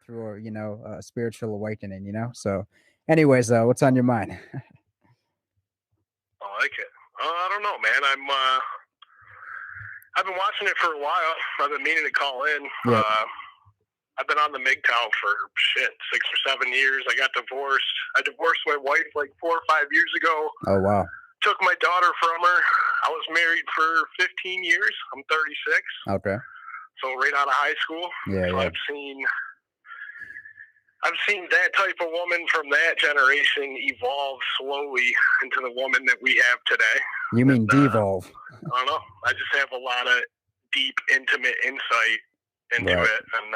through, a spiritual awakening. So, anyways, what's on your mind? I like it. I don't know, man. I've been watching it for a while. I've been meaning to call in. Yeah. I've been on the MGTOW for 6 or 7 years. I got divorced. I divorced my wife like 4 or 5 years ago. Oh, wow. Took my daughter from her. I was married for 15 years. I'm 36. Okay. So right out of high school. Yeah, so yeah. I've seen that type of woman from that generation evolve slowly into the woman that we have today. You mean devolve? I don't know. I just have a lot of deep, intimate insight into it, and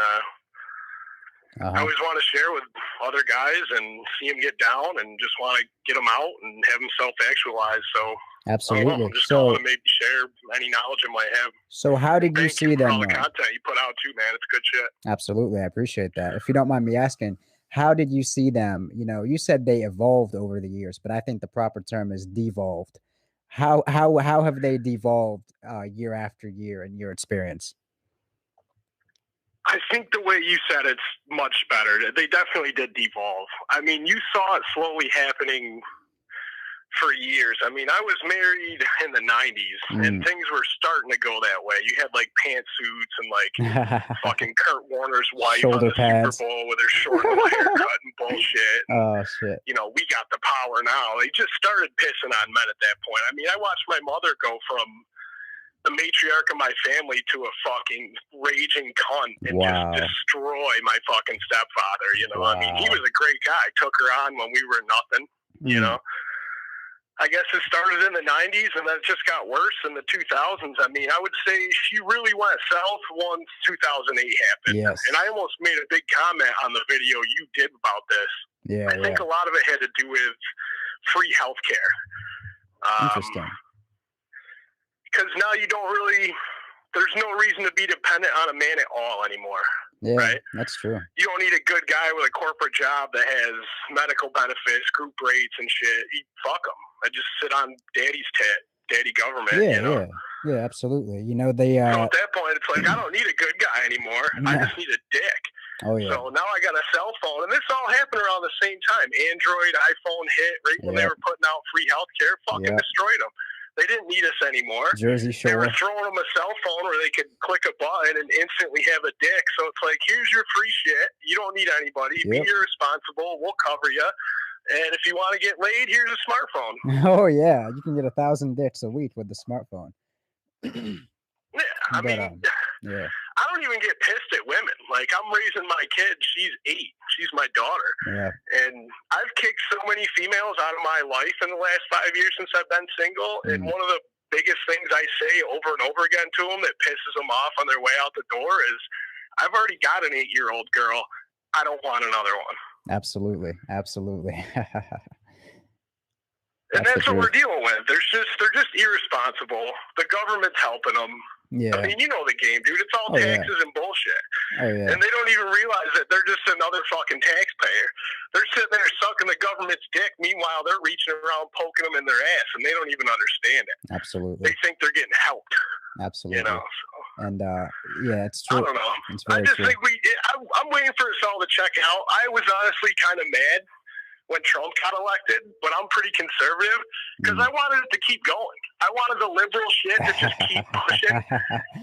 I always want to share with other guys and see them get down, and just want to get them out and have them self-actualize. So absolutely. I'm just calling to maybe share any knowledge I might have. So how did you see them? All the content you put out too, man. It's good shit. Absolutely, I appreciate that. If you don't mind me asking, how did you see them? You said they evolved over the years, but I think the proper term is devolved. How have they devolved year after year in your experience? I think the way you said it's much better. They definitely did devolve. I mean, you saw it slowly happening for years. I mean, I was married in the 90s, and things were starting to go that way. You had, like, pantsuits and, like, fucking Kurt Warner's wife shoulder on the pads. Super Bowl with her short little haircut and bullshit. Oh, shit. We got the power now. They just started pissing on men at that point. I mean, I watched my mother go from the matriarch of my family to a fucking raging cunt and just destroy my fucking stepfather, I mean, he was a great guy. Took her on when we were nothing, I guess it started in the 90s, and then it just got worse in the 2000s. I mean, I would say she really went south once 2008 happened. Yes. And I almost made a big comment on the video you did about this. Yeah, I think a lot of it had to do with free health care. Interesting. Because now there's no reason to be dependent on a man at all anymore. Yeah, right? That's true. You don't need a good guy with a corporate job that has medical benefits, group rates, and shit. Fuck them. I just sit on daddy's tit, daddy government. Yeah, absolutely. So at that point, it's like I don't need a good guy anymore. I just need a dick. Oh yeah. So now I got a cell phone, and this all happened around the same time. Android, iPhone hit right when they were putting out free healthcare. Fucking destroyed them. They didn't need us anymore. Jersey Shore. They were throwing them a cell phone where they could click a button and instantly have a dick. So it's like, here's your free shit. You don't need anybody. Be irresponsible. We'll cover you. And if you want to get laid, here's a smartphone. Oh, yeah. You can get 1,000 dicks a week with the smartphone. I don't even get pissed at women. Like, I'm raising my kid. She's 8. She's my daughter. Yeah. And I've kicked so many females out of my life in the last 5 years since I've been single. And one of the biggest things I say over and over again to them that pisses them off on their way out the door is, I've already got an 8-year-old girl. I don't want another one. Absolutely. Absolutely. And that's what we're dealing with. They're just irresponsible. The government's helping them. Yeah. I mean, you know the game, dude. It's all taxes and bullshit. Oh, yeah. And they don't even realize that they're just another fucking taxpayer. They're sitting there sucking the government's dick. Meanwhile, they're reaching around, poking them in their ass, and they don't even understand it. Absolutely. They think they're getting helped. Absolutely. So. And, it's true. I don't know. It's very I just true. think I'm waiting for us all to check out. I was honestly kind of mad when Trump got elected, but I'm pretty conservative because I wanted it to keep going. I wanted the liberal shit to just keep pushing.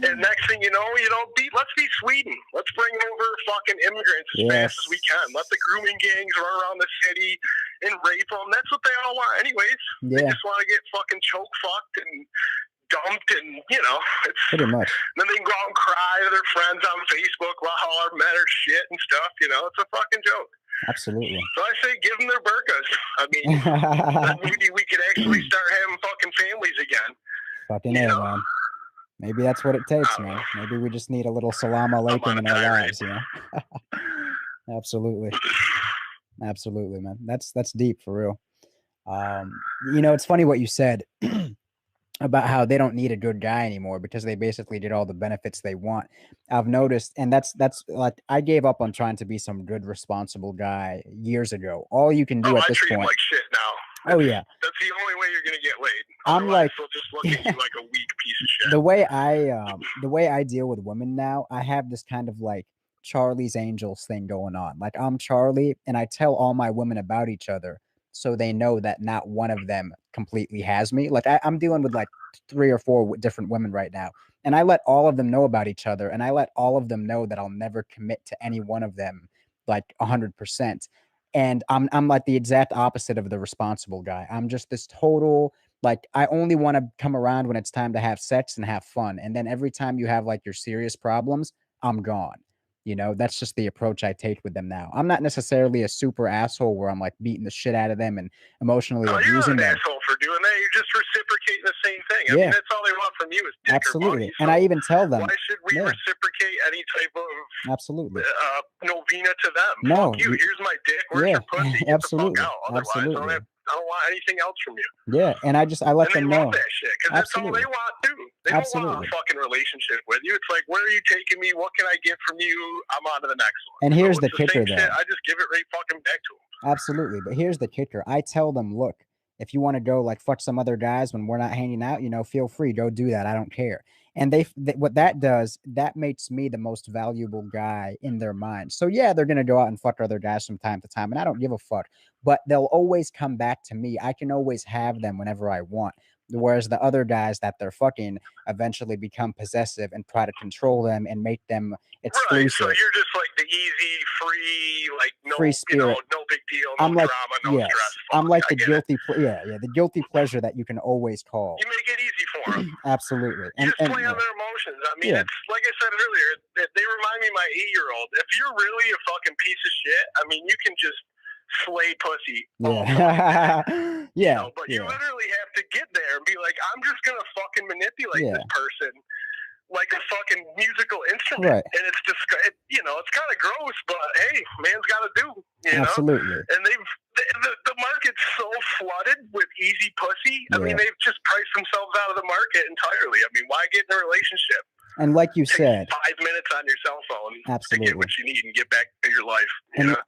And next thing you know, let's be Sweden. Let's bring over fucking immigrants as fast as we can. Let the grooming gangs run around the city and rape them. That's what they all want anyways. They just want to get fucking choke fucked and dumped, and it's pretty much. Then they can go out and cry to their friends on Facebook while all our men are shit and stuff. It's a fucking joke. Absolutely. So I say give them their burqas. I mean, then maybe we could actually start having fucking families again. Fucking man. Maybe that's what it takes, man. Maybe we just need a little salam alaikum in our lives, Absolutely. Absolutely, man. That's deep for real. It's funny what you said about how they don't need a good guy anymore because they basically did all the benefits they want. I've noticed, and that's like, I gave up on trying to be some good, responsible guy years ago. All you can do at this point. I treat him like shit now. Oh yeah. That's the only way you're gonna get laid. I'm like, they'll just look at you like a weak piece of shit. The way I deal with women now, I have this kind of like Charlie's Angels thing going on. Like, I'm Charlie, and I tell all my women about each other so they know that not one of them completely has me. Like, I'm dealing with like 3 or 4 different women right now, and I let all of them know about each other, and I let all of them know that I'll never commit to any one of them like 100%. And I'm like the exact opposite of the responsible guy. I'm just this total, like, I only want to come around when it's time to have sex and have fun. And then every time you have like your serious problems, I'm gone. That's just the approach I take with them now. I'm not necessarily a super asshole where I'm like beating the shit out of them and emotionally No, you're not abusing an them. asshole for doing that. You're just reciprocating the same thing. I mean, that's all they want from you is dick Absolutely. or money. And I even tell them, why should we reciprocate any type of absolutely novena to them? No, Fuck you. Here's my dick. Where's your pussy? Get absolutely, the fuck out. Otherwise, absolutely. I don't want anything else from you. Yeah, and I let them know. And they want that shit because that's all they want too. They don't want a fucking relationship with you. It's like, where are you taking me? What can I get from you? I'm on to the next one. And here's the kicker, though. Shit, I just give it right fucking back to them. Absolutely, but here's the kicker. I tell them, look, if you want to go like fuck some other guys when we're not hanging out, feel free, go do that. I don't care. And what that does, that makes me the most valuable guy in their mind. So yeah, they're gonna go out and fuck other guys from time to time, and I don't give a fuck. But they'll always come back to me. I can always have them whenever I want. Whereas the other guys that they're fucking eventually become possessive and try to control them and make them exclusive. Right, so you're just like the easy, free, like no, free spirit. No big deal, no drama, no stress. I'm like the guilty, the guilty pleasure that you can always call. You make it easy for them. Absolutely. You just play on their emotions. I mean, it's like I said earlier. They remind me of my 8-year-old. If you're really a fucking piece of shit, I mean, you can just slay pussy. But you literally have to get there and be like, I'm just gonna fucking manipulate this person like a fucking musical instrument. Right. And it's just, it's kind of gross, but hey, man's got to do. Absolutely. And the market's so flooded with easy pussy. I mean, they've just priced themselves out of the market entirely. I mean, why get in a relationship? And like you said, 5 minutes on your cell phone absolutely. to get what you need and get back to your life.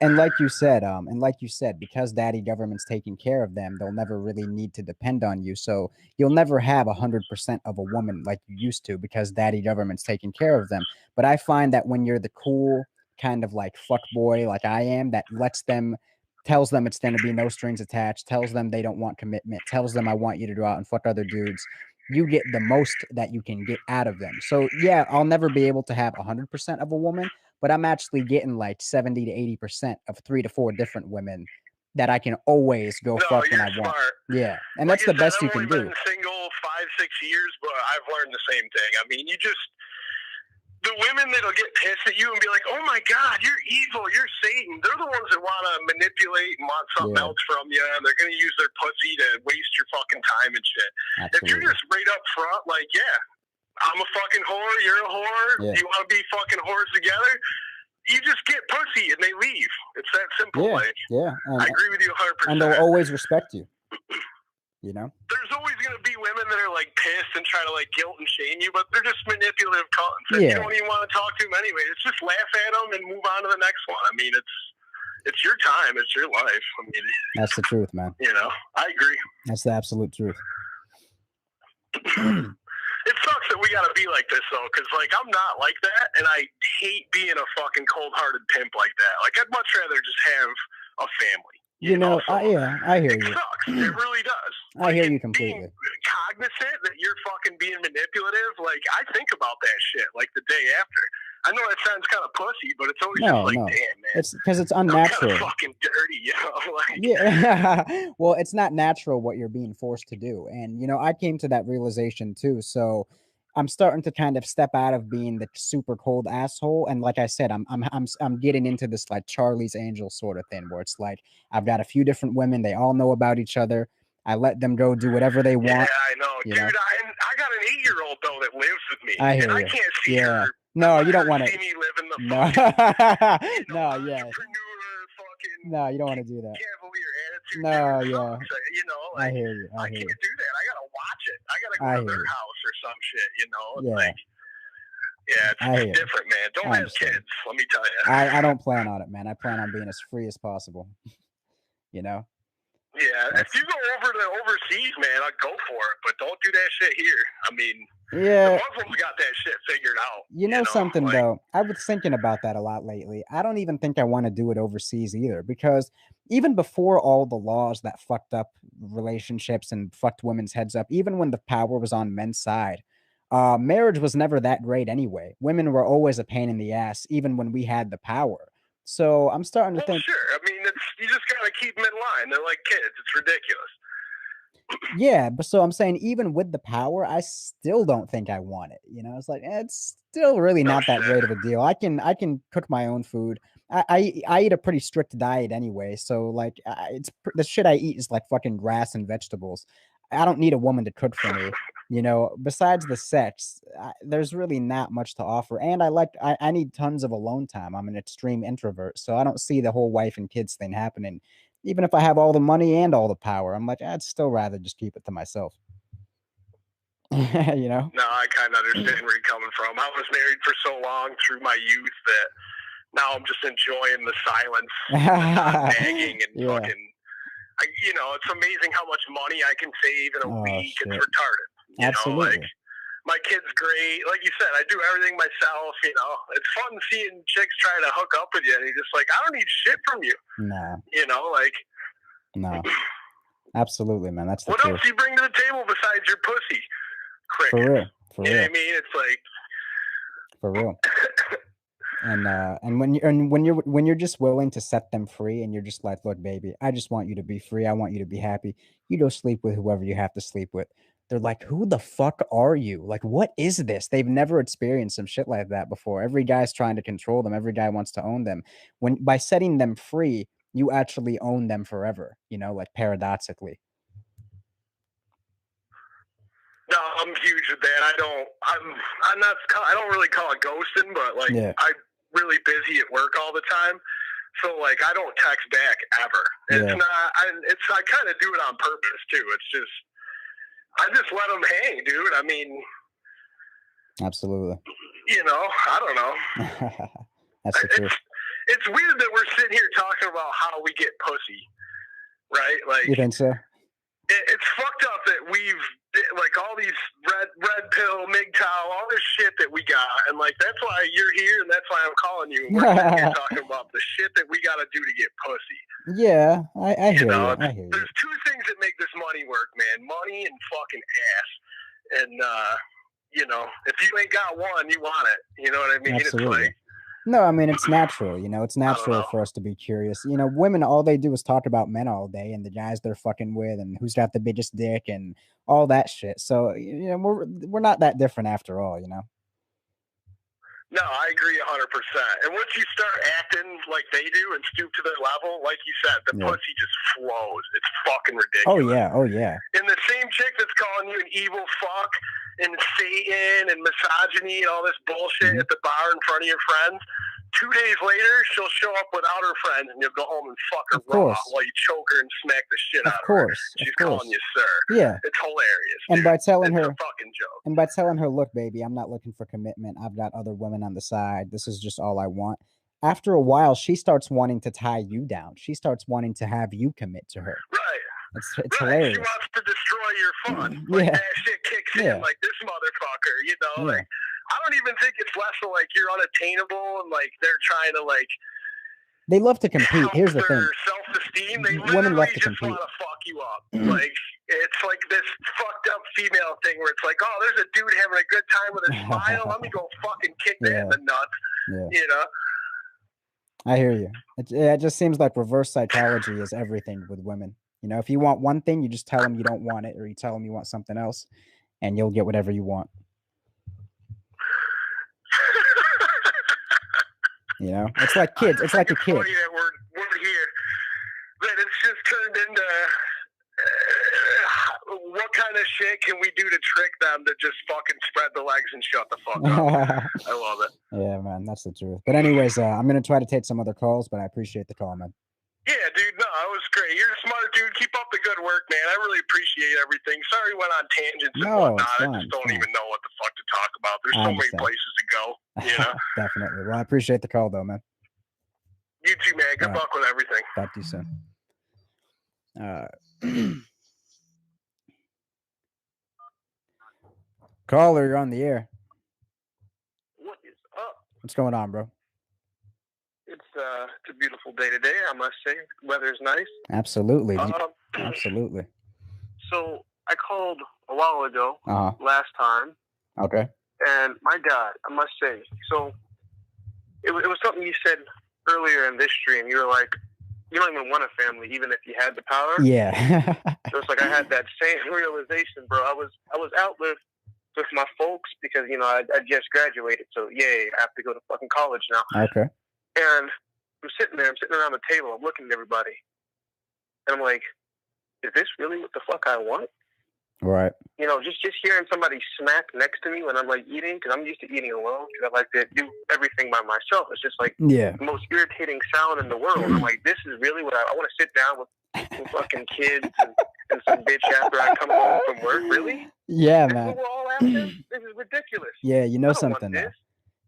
And like you said, because daddy government's taking care of them, they'll never really need to depend on you. So you'll never have 100% of a woman like you used to because daddy government's taking care of them. But I find that when you're the cool kind of like fuck boy like I am, that tells them it's going to be no strings attached, tells them they don't want commitment, tells them I want you to go out and fuck other dudes, you get the most that you can get out of them. So yeah, I'll never be able to have 100% of a woman, but I'm actually getting like 70 to 80% of 3 to 4 different women that I can always go fuck when I want. Yeah, and that's the best you can do. I've only been single 5-6 years, but I've learned the same thing. I mean, the women that'll get pissed at you and be like, oh my God, you're evil, you're Satan. They're the ones that want to manipulate and want something else from you. And they're going to use their pussy to waste your fucking time and shit. Absolutely. If you're just right up front, like, I'm a fucking whore, you're a whore. You want to be fucking whores together? You just get pussy and they leave. It's that simple. I agree with you 100%. And they'll always respect you. There's always going to be women that are like pissed and try to like guilt and shame you, but they're just manipulative cunts. You don't even want to talk to them anyway. It's just laugh at them and move on to the next one. I mean, it's your time. It's your life. I mean, that's the truth, man. I agree. That's the absolute truth. It sucks that we got to be like this though, because like I'm not like that, and I hate being a fucking cold-hearted pimp like that. Like I'd much rather just have a family. I hear you. It sucks. It really does. I hear you completely. Being cognizant that you're fucking being manipulative, like I think about that shit like the day after. I know that sounds kind of pussy, but it's always just like, damn, man. It's because it's unnatural. I'm kind of fucking dirty, Like, well, it's not natural what you're being forced to do, and I came to that realization too. So I'm starting to kind of step out of being the super cold asshole, and like I said, I'm getting into this like Charlie's Angel sort of thing, where it's like I've got a few different women, they all know about each other. I let them go do whatever they want. Yeah, I know, dude. I got an 8-year-old though that lives with me. I hear you. I can't see her. No, you don't want to see me live in the fucking, no, you don't want to do that. Cavalier attitude. No, like, I hear you. I can't do that. I gotta watch it. I gotta go to their house or some shit. It's different, man. Don't have kids. Let me tell you. I don't plan on it, man. I plan on being as free as possible. Yeah, Yeah, if you go over to overseas, man, I'd go for it, but don't do that shit here. I mean, Yeah. the Muslims got that shit figured out. You know something, like, though? I was thinking about that a lot lately. I don't even think I want to do it overseas either, because even before all the laws that fucked up relationships and fucked women's heads up, even when the power was on men's side, marriage was never that great anyway. Women were always a pain in the ass, even when we had the power. So I'm starting to well, think, sure. I mean, you just gotta keep them in line. They're like kids. It's ridiculous. yeah, but so I'm saying even with the power, I still don't think I want it. You know, it's like it's still really No not that shit. great of a deal. I can cook my own food. I eat a pretty strict diet anyway, so like the shit I eat is like fucking grass and vegetables. I don't need a woman to cook for me. You know, besides the sex, there's really not much to offer. And I need tons of alone time. I'm an extreme introvert, so I don't see the whole wife and kids thing happening. Even if I have all the money and all the power, I'm like, I'd still rather just keep it to myself. You know? No, I kind of understand where you're coming from. I was married for so long through my youth that now I'm just enjoying the silence, and not nagging, and fucking. It's amazing how much money I can save in a week. Shit. It's retarded. Absolutely. My kid's great. Like you said, I do everything myself. It's fun seeing chicks trying to hook up with you, and you're just like, I don't need shit from you. No. No. Absolutely, man. That's the what truth. else do you bring to the table besides your pussy? Crickets. For real. You know what I mean? It's like for real. And when you're just willing to set them free, and you're just like, look, baby, I just want you to be free. I want you to be happy. You go sleep with whoever you have to sleep with. They're like, who the fuck are you? Like, what is this? They've never experienced some shit like that before. Every guy's trying to control them. Every guy wants to own them. By setting them free, you actually own them forever, like paradoxically. No, I'm huge with that. I don't really call it ghosting, but like I'm really busy at work all the time. So like I don't text back ever. It's not. I kind of do it on purpose too. It's just I just let them hang, dude. I mean, absolutely. I don't know. That's the truth. It's weird that we're sitting here talking about how we get pussy, right? Like, you think so? It's fucked up that we've like all these red pill, MGTOW, all this shit that we got, and like that's why you're here, and that's why I'm calling you. And we're sitting here talking about the shit that we got to do to get pussy. Yeah, I hear you. I hear you. There's two things that make this money work, man: money and fucking ass. And if you ain't got one, you want it. You know what I mean? Absolutely. It's like. No, I mean, it's natural, it's natural for us to be curious. Women, all they do is talk about men all day and the guys they're fucking with and who's got the biggest dick and all that shit. So, we're not that different after all, No, I agree 100%. And once you start acting like they do and stoop to their level, like you said, the pussy just flows. It's fucking ridiculous. Oh, yeah. And the same chick that's calling you an evil fuck and Satan and misogyny and all this bullshit at the bar in front of your friends, 2 days later, she'll show up without her friends and you'll go home and fuck her raw while you choke her and smack the shit out of her. She's calling you sir. Yeah. It's hilarious. And by telling her, a fucking joke. And by telling her, look, baby, I'm not looking for commitment. I've got other women on the side. This is just all I want. After a while, she starts wanting to tie you down. She starts wanting to have you commit to her. Right. It's hilarious. She wants to destroy your fun. Like that shit kicks in like this motherfucker, like I don't even think it's less of like you're unattainable and like they're trying to like they love to compete. Here's the thing. Self-esteem. They literally just want to fuck you up. Like it's like this fucked up female thing where it's like, oh, there's a dude having a good time with a smile. Let me go fucking kick that in the nuts. Yeah. I hear you. It just seems like reverse psychology is everything with women. If you want one thing, you just tell them you don't want it, or you tell them you want something else, and you'll get whatever you want. It's like kids. It's like a kid. We're here. But it's just turned into what kind of shit can we do to trick them to just fucking spread the legs and shut the fuck up? I love it. Yeah, man, that's the truth. But anyways, I'm going to try to take some other calls, but I appreciate the call, man. Yeah, dude, no, it was great. You're a smart dude. Keep up the good work, man. I really appreciate everything. Sorry went on tangents and whatnot. I just don't even know what the fuck to talk about. There's so many places to go, Definitely. Well, I appreciate the call, though, man. You too, man. Good luck with everything. Talk to you soon. Caller, you're on the air. What is up? What's going on, bro? It's a beautiful day today, I must say. Weather's nice. Absolutely. Absolutely. So I called a while ago, Uh-huh. last time, Okay. and my God, I must say, so it was something you said earlier in this stream. You were like, you don't even want a family, even if you had the power. Yeah. So it's like I had that same realization, bro. I was out with my folks because, you know, I just graduated, so yay, I have to go to fucking college now. Okay. And I'm sitting around the table, I'm looking at everybody, and I'm like, is this really what the fuck I want? Right. You know, just hearing somebody smack next to me when I'm like eating, because I'm used to eating alone, because I like to do everything by myself. It's just like the most irritating sound in the world. I'm like, this is really what I want to sit down with some fucking kids and some bitch after I come home from work. Really? Yeah, this man. Is what we're all after? This is ridiculous. Yeah, you know something now.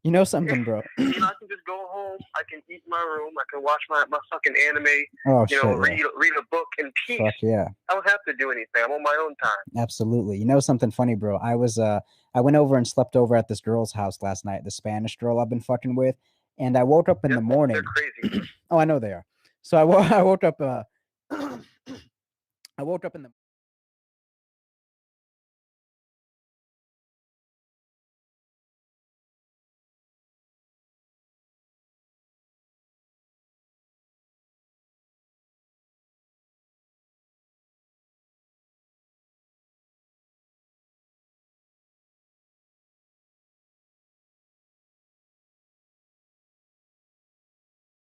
You know something, bro. You know, I can just go home. I can eat in my room. I can watch my fucking anime. Oh, you know, read a book in peace. Fuck yeah. I don't have to do anything. I'm on my own time. Absolutely. You know something funny, bro? I went over and slept over at this girl's house last night, the Spanish girl I've been fucking with, and I woke up in the morning. They're crazy. Oh, I know they are. So I woke up. I woke up in the